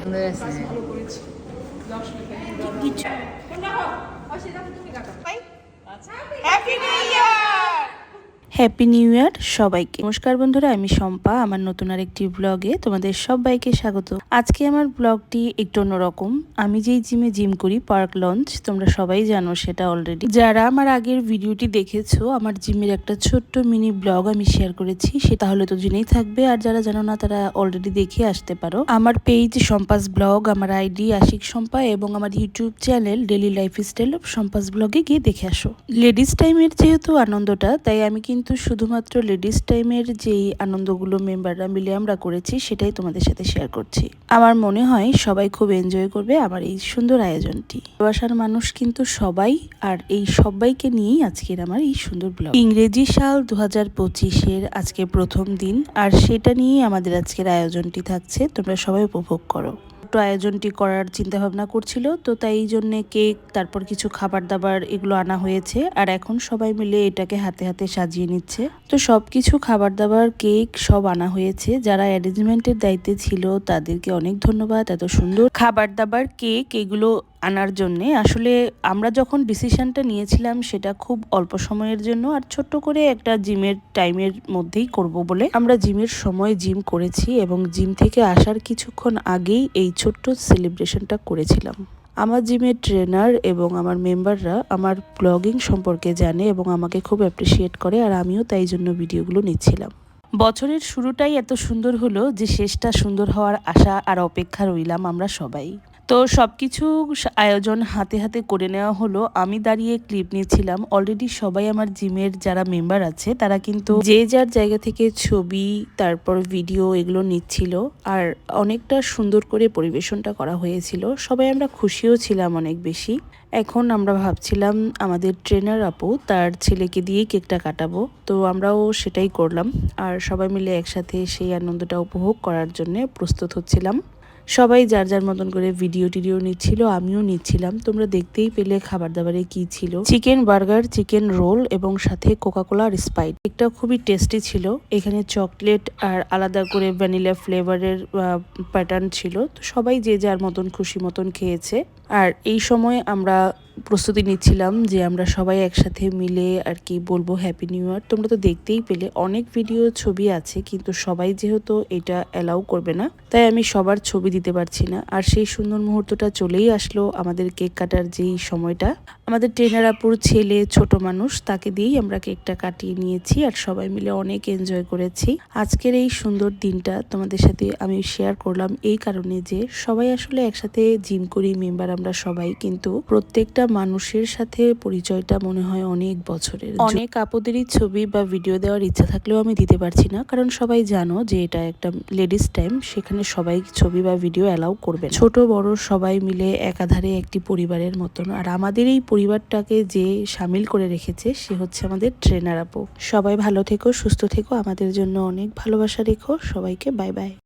সুন্দর আছে। Happy new year সবাইকে। নমস্কার বন্ধুরা, আমি শম্পা। আমার নতুন আরেকটি ব্লগে তোমাদের সবাইকে স্বাগত। আজকে আমার ব্লগটি একটু অন্যরকম। আমি যেই জিম করি, পার্ক লঞ্চ, তোমরা সবাই জানো সেটা অলরেডি। যারা আমার আগের ভিডিওটি দেখেছো, আমার জিমের একটা ছোট্ট মিনি ব্লগ আমি শেয়ার করেছি, সেটা হলে তো জেনেই থাকবে। আর যারা জানো না তারা অলরেডি দেখে আসতে পারো। আমার পেজ শম্পাস ব্লগ, আমার আইডি আশিক শম্পা এবং আমার YouTube channel daily lifestyle of Shampa's ব্লগে গিয়ে দেখে আসো। লেডিস টাইমের যেহেতু আনন্দটা, তাই আমি কিন্তু শুধুমাত্র লেডিস টাইমের যেই আনন্দগুলো মেম্বাররা মিলে আমরা করেছি সেটাই তোমাদের সাথে শেয়ার করছি। আমার মনে হয় সবাই খুব এনজয় করবে আমার এই সুন্দর আয়োজনটি। ভালোবাসার মানুষ কিন্তু সবাই, আর এই সবাইকে নিয়েই আজকের আমার এই সুন্দর ব্লগ। ইংরেজি সাল 2025-এর আজকে প্রথম দিন, আর সেটা নিয়েই আমাদের আজকের আয়োজনটি থাকছে। তোমরা সবাই উপভোগ করো। আয়োজনটি করার চিন্তা ভাবনা করছিল, তো তাই জন্য কেক, তারপর কিছু খাবার দাবার এগুলো আনা হয়েছে, আর এখন সবাই মিলে এটাকে হাতে হাতে সাজিয়ে নিচ্ছে। তো সবকিছু খাবার দাবার, কেক সব আনা হয়েছে। যারা অ্যারেঞ্জমেন্টের দায়িত্বে ছিল তাদেরকে অনেক ধন্যবাদ। এত সুন্দর খাবার দাবার, কেক এগুলো আনার জন্যে। আসলে আমরা যখন ডিসিশনটা নিয়েছিলাম সেটা খুব অল্প সময়ের জন্য আর ছোট্ট করে একটা জিমের টাইমের মধ্যেই করব বলে আমরা জিমের সময় জিম করেছি, এবং জিম থেকে আসার কিছুক্ষণ আগেই এই ছোট্ট সেলিব্রেশনটা করেছিলাম। আমার জিমের ট্রেনার এবং আমার মেম্বাররা আমার ব্লগিং সম্পর্কে জানে এবং আমাকে খুব অ্যাপ্রিসিয়েট করে, আর আমিও তাই জন্য ভিডিওগুলো নিচ্ছিলাম। বছরের শুরুটাই এত সুন্দর হলো যে শেষটা সুন্দর হওয়ার আশা আর অপেক্ষা রইলাম আমরা সবাই। তো সবকিছু আয়োজন হাতে হাতে করে নেওয়া হলো। আমি দাঁড়িয়ে ক্লিপ নিচ্ছিলাম। অলরেডি সবাই আমার জিমের যারা মেম্বার আছে তারা কিন্তু যে যার জায়গা থেকে ছবি, তারপর ভিডিও এগুলো নিচ্ছিল, আর অনেকটা সুন্দর করে পরিবেশনটা করা হয়েছিল। সবাই আমরা খুশিও ছিলাম অনেক বেশি। এখন আমরা ভাবছিলাম আমাদের ট্রেনার আপু তার ছেলেকে দিয়েই কেকটা কাটাবো, তো আমরাও সেটাই করলাম। আর সবাই মিলে একসাথে সেই আনন্দটা উপভোগ করার জন্য প্রস্তুত হচ্ছিলাম। সবাই যার যার মতন করে ভিডিও টিডিও নিচ্ছিল, আমিও নিচ্ছিলাম। তোমরা দেখতেই পেলে খাবার দাবারে কি ছিল। চিকেন বার্গার, চিকেন রোল এবং সাথে কোকাকোলা আর স্প্রাইট। এটা খুবই টেস্টি ছিল। এখানে চকলেট আর আলাদা করে ভ্যানিলা ফ্লেভারের প্যাটার্ন ছিল। তো সবাই যে যার মতন খুশি মতন খেয়েছে। আর এই সময় আমরা প্রস্তুতি নিচ্ছিলাম যে আমরা সবাই একসাথে মিলে আর কি বলবো হ্যাপি নিউ ইয়ার। তোমরা তো দেখতেই পেলে অনেক ভিডিও ছবি আছে, কিন্তু সবাই যেহেতু এটা অ্যালাউ করবে না, তাই আমি সবার ছবি দিতে পারছি না। আর সেই সুন্দর মুহূর্তটা চলেই আসলো, আমাদের কেক কাটার যেই সময়টা। আমাদের ট্রেনার আপুর ছেলে ছোট মানুষ, তাকে দিয়েই আমরা কেকটা কাটিয়ে নিয়েছি, আর সবাই মিলে অনেক এনজয় করেছি। আজকের এই সুন্দর দিনটা তোমাদের সাথে আমি শেয়ার করলাম এই কারণে যে সবাই আসলে একসাথে জিম করি মেম্বার আমরা সবাই, কিন্তু প্রত্যেকটা মানুষের সাথে পরিচয়টা মনে হয় অনেক বছরের। অনেক আপুদেরই ছবি বা ভিডিও দেওয়ার ইচ্ছা থাকলেও আমি দিতে পারছি না, কারণ সবাই জানো যে এটা একটা লেডিস টাইম, সেখানে সবাই ছবি বা ভিডিও অ্যালাউ করবে। ছোট বড় সবাই মিলে একাধারে একটি পরিবারের মতন। আর আমাদের এই পরিবারটাকে যে সামিল করে রেখেছে সে হচ্ছে আমাদের ট্রেনার আপু। সবাই ভালো থেকো, সুস্থ থেকো, আমাদের জন্য অনেক ভালোবাসা রেখো। সবাইকে বাই বাই।